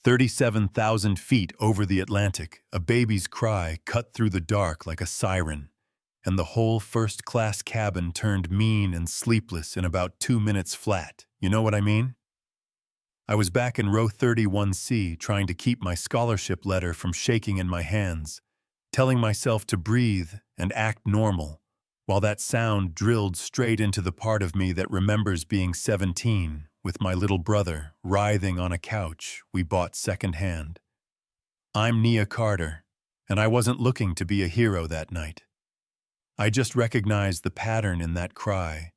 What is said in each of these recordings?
37,000 feet over the Atlantic, a baby's cry cut through the dark like a siren, and the whole first-class cabin turned mean and sleepless in about 2 minutes flat. You know what I mean? I was back in row 31C trying to keep my scholarship letter from shaking in my hands, telling myself to breathe and act normal, while that sound drilled straight into the part of me that remembers being 17, with my little brother writhing on a couch we bought secondhand. I'm Nia Carter, and I wasn't looking to be a hero that night. I just recognized the pattern in that cry,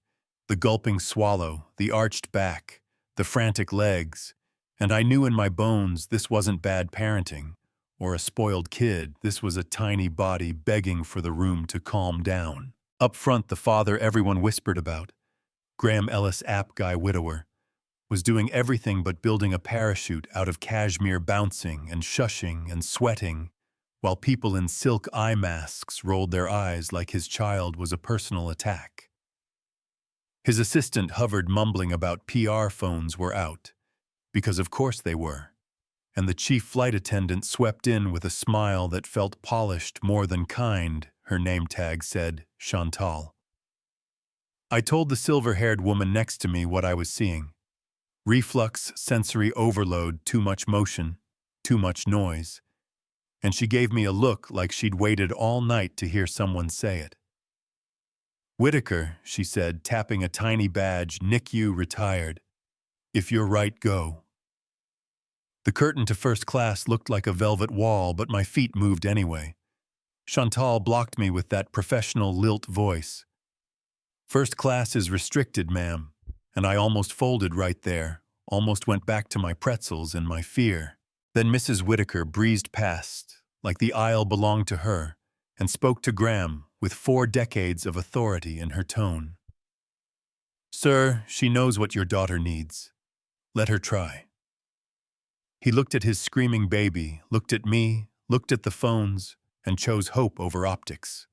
the gulping swallow, the arched back, the frantic legs, and I knew in my bones this wasn't bad parenting or a spoiled kid. This was a tiny body begging for the room to calm down. Up front, the father everyone whispered about, Graham Ellis app guy widower, was doing everything but building a parachute out of cashmere, bouncing and shushing and sweating, while people in silk eye masks rolled their eyes like his child was a personal attack. His assistant hovered, mumbling about PR phones were out, because of course they were, and the chief flight attendant swept in with a smile that felt polished more than kind. Her name tag said Chantal. I told the silver-haired woman next to me what I was seeing. Reflux, sensory overload, too much motion, too much noise, and she gave me a look like she'd waited all night to hear someone say it. Whitaker, she said, tapping a tiny badge, NICU retired. If you're right, go. The curtain to first class looked like a velvet wall, but my feet moved anyway. Chantal blocked me with that professional lilt voice. First class is restricted, ma'am. And I almost folded right there, almost went back to my pretzels and my fear. Then Mrs. Whitaker breezed past, like the aisle belonged to her, and spoke to Graham with 4 decades of authority in her tone. Sir, she knows what your daughter needs. Let her try. He looked at his screaming baby, looked at me, looked at the phones, and chose hope over optics.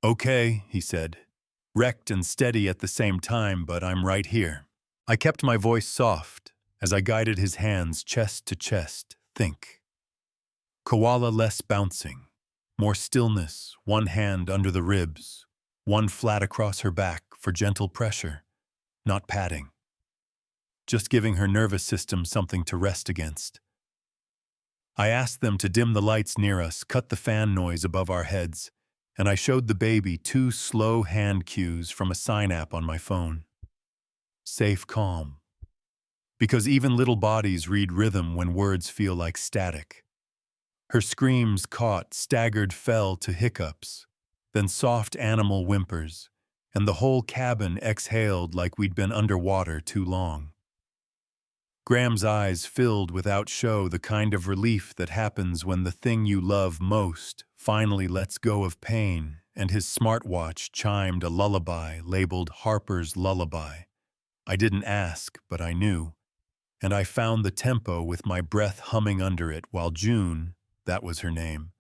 Okay, he said. Wrecked and steady at the same time, but I'm right here. I kept my voice soft as I guided his hands chest to chest. Think. Koala less bouncing, more stillness, one hand under the ribs, one flat across her back for gentle pressure, not padding. Just giving her nervous system something to rest against. I asked them to dim the lights near us, cut the fan noise above our heads, and I showed the baby 2 slow hand cues from a sign app on my phone. Safe, calm. Because even little bodies read rhythm when words feel like static. Her screams caught, staggered, fell to hiccups, then soft animal whimpers, and the whole cabin exhaled like we'd been underwater too long. Graham's eyes filled without show, the kind of relief that happens when the thing you love most finally lets go of pain, and his smartwatch chimed a lullaby labeled Harper's Lullaby. I didn't ask, but I knew, and I found the tempo with my breath humming under it while June, that was her name,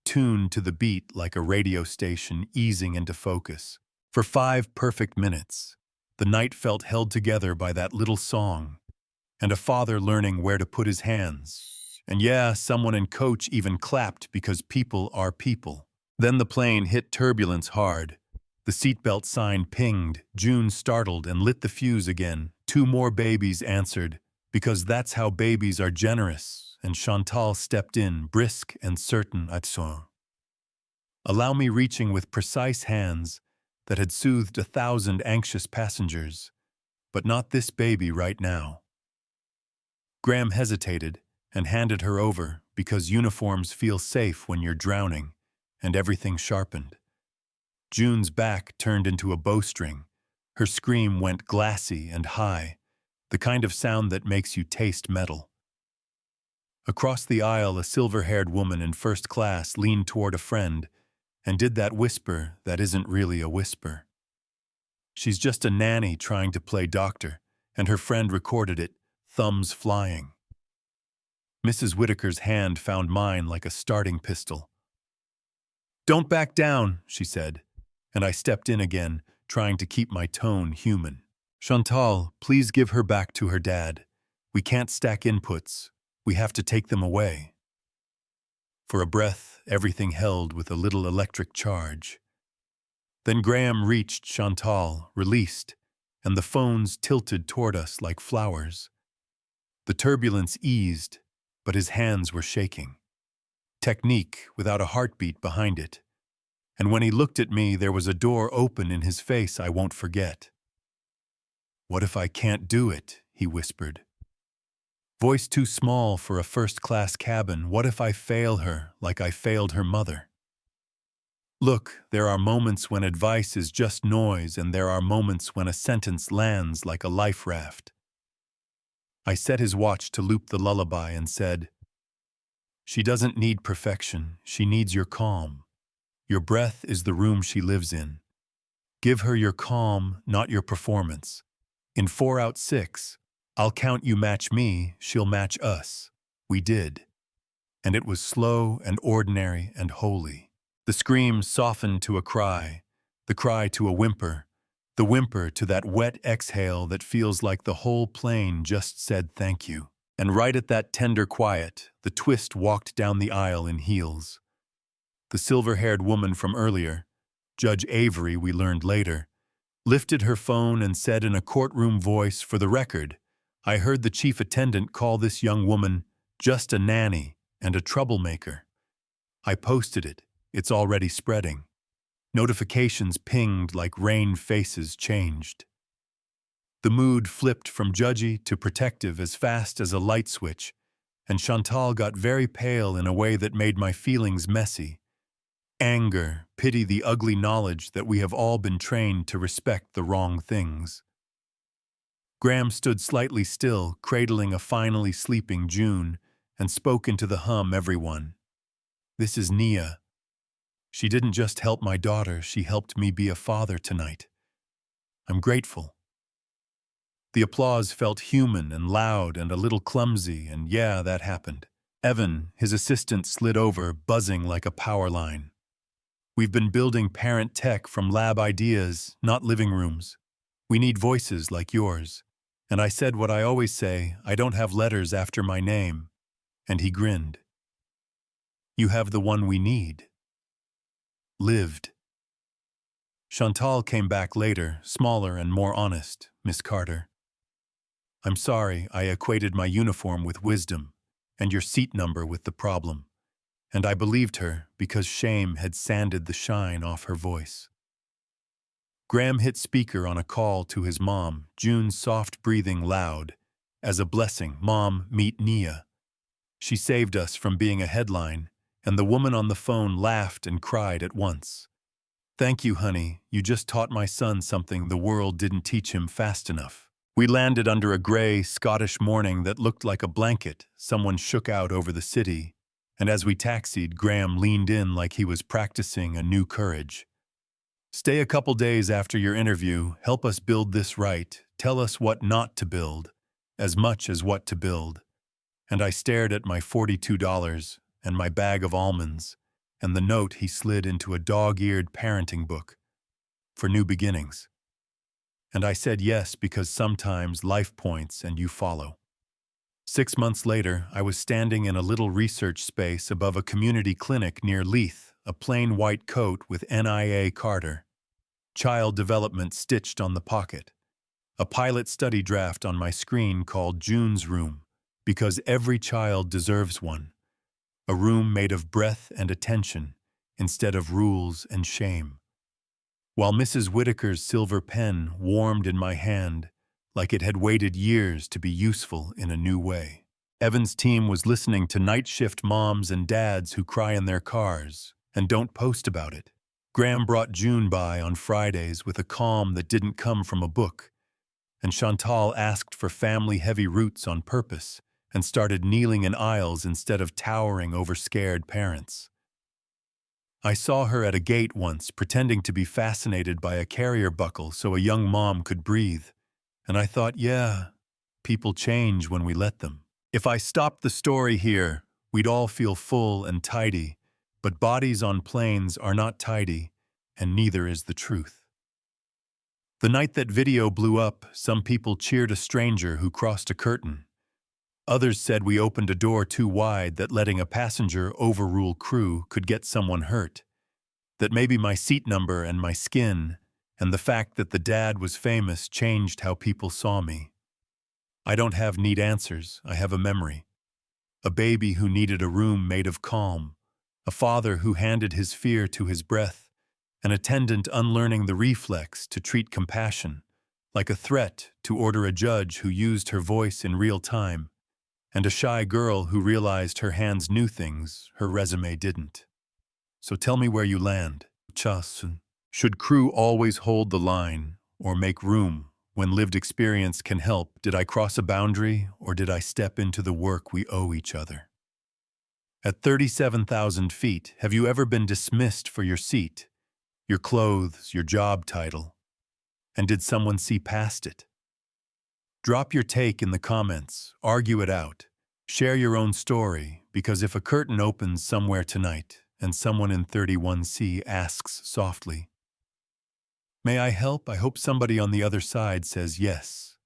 tuned to the beat like a radio station easing into focus. For 5 perfect minutes, the night felt held together by that little song, and a father learning where to put his hands. And yeah, someone in coach even clapped because people are people. Then the plane hit turbulence hard. The seatbelt sign pinged. June startled and lit the fuse again. 2 more babies answered, because that's how babies are generous, and Chantal stepped in, brisk and certain. Allow me reaching with precise hands that had soothed 1,000 anxious passengers, but not this baby right now. Graham hesitated and handed her over because uniforms feel safe when you're drowning, and everything sharpened. June's back turned into a bowstring. Her scream went glassy and high, the kind of sound that makes you taste metal. Across the aisle, a silver-haired woman in first class leaned toward a friend and did that whisper that isn't really a whisper. She's just a nanny trying to play doctor, and her friend recorded it, thumbs flying. Mrs. Whitaker's hand found mine like a starting pistol. Don't back down, she said, and I stepped in again, trying to keep my tone human. Chantal, please give her back to her dad. We can't stack inputs. We have to take them away. For a breath, everything held with a little electric charge. Then Graham reached Chantal, released, and the phones tilted toward us like flowers. The turbulence eased, but his hands were shaking. Technique without a heartbeat behind it. And when he looked at me, there was a door open in his face I won't forget. "What if I can't do it?" he whispered. Voice too small for a first-class cabin. What if I fail her like I failed her mother? Look, there are moments when advice is just noise, and there are moments when a sentence lands like a life raft. I set his watch to loop the lullaby and said, "She doesn't need perfection. She needs your calm. Your breath is the room she lives in. Give her your calm, not your performance. In 4 out 6, I'll count you match me, she'll match us." We did. And it was slow and ordinary and holy. The scream softened to a cry, the cry to a whimper, the whimper to that wet exhale that feels like the whole plane just said thank you. And right at that tender quiet, the twist walked down the aisle in heels. The silver-haired woman from earlier, Judge Avery, we learned later, lifted her phone and said in a courtroom voice, "For the record, I heard the chief attendant call this young woman just a nanny and a troublemaker." I posted it. It's already spreading. Notifications pinged like rain faces changed. The mood flipped from judgy to protective as fast as a light switch, and Chantal got very pale in a way that made my feelings messy. Anger, pity, the ugly knowledge that we have all been trained to respect the wrong things. Graham stood slightly still, cradling a finally sleeping June, and spoke into the hum everyone. "This is Nia. She didn't just help my daughter, she helped me be a father tonight. I'm grateful." The applause felt human and loud and a little clumsy, and yeah, that happened. Evan, his assistant, slid over, buzzing like a power line. "We've been building parent tech from lab ideas, not living rooms. We need voices like yours." And I said what I always say, "I don't have letters after my name." And he grinned. "You have the one we need." Lived. Chantal came back later, smaller and more honest. "Miss Carter, I'm sorry I equated my uniform with wisdom, and your seat number with the problem. And I believed her because shame had sanded the shine off her voice." Graham hit speaker on a call to his mom, June's soft breathing loud. As a blessing, "Mom, meet Nia. She saved us from being a headline," and the woman on the phone laughed and cried at once. "Thank you, honey. You just taught my son something the world didn't teach him fast enough." We landed under a gray, Scottish morning that looked like a blanket someone shook out over the city, and as we taxied, Graham leaned in like he was practicing a new courage. "Stay a couple days after your interview, help us build this right, tell us what not to build, as much as what to build." And I stared at my $42 and my bag of almonds, and the note he slid into a dog-eared parenting book for new beginnings. And I said yes because sometimes life points and you follow. 6 months later, I was standing in a little research space above a community clinic near Leith, a plain white coat with NIA Carter. Child development stitched on the pocket. A pilot study draft on my screen called June's Room, because every child deserves one. A room made of breath and attention, instead of rules and shame. While Mrs. Whitaker's silver pen warmed in my hand, like it had waited years to be useful in a new way. Evan's team was listening to night shift moms and dads who cry in their cars and don't post about it. Graham brought June by on Fridays with a calm that didn't come from a book, and Chantal asked for family-heavy roots on purpose and started kneeling in aisles instead of towering over scared parents. I saw her at a gate once pretending to be fascinated by a carrier buckle so a young mom could breathe, and I thought, yeah, people change when we let them. If I stopped the story here, we'd all feel full and tidy, but bodies on planes are not tidy, and neither is the truth. The night that video blew up, some people cheered a stranger who crossed a curtain. Others said we opened a door too wide, that letting a passenger overrule crew could get someone hurt. That maybe my seat number and my skin and the fact that the dad was famous changed how people saw me. I don't have neat answers, I have a memory. A baby who needed a room made of calm, a father who handed his fear to his breath, an attendant unlearning the reflex to treat compassion, like a threat to order a judge who used her voice in real time, and a shy girl who realized her hands knew things her resume didn't. So tell me where you land. Chasun. Should crew always hold the line or make room when lived experience can help? Did I cross a boundary or did I step into the work we owe each other? At 37,000 feet, have you ever been dismissed for your seat, your clothes, your job title? And did someone see past it? Drop your take in the comments, argue it out, share your own story, because if a curtain opens somewhere tonight and someone in 31C asks softly, "May I help?" I hope somebody on the other side says yes.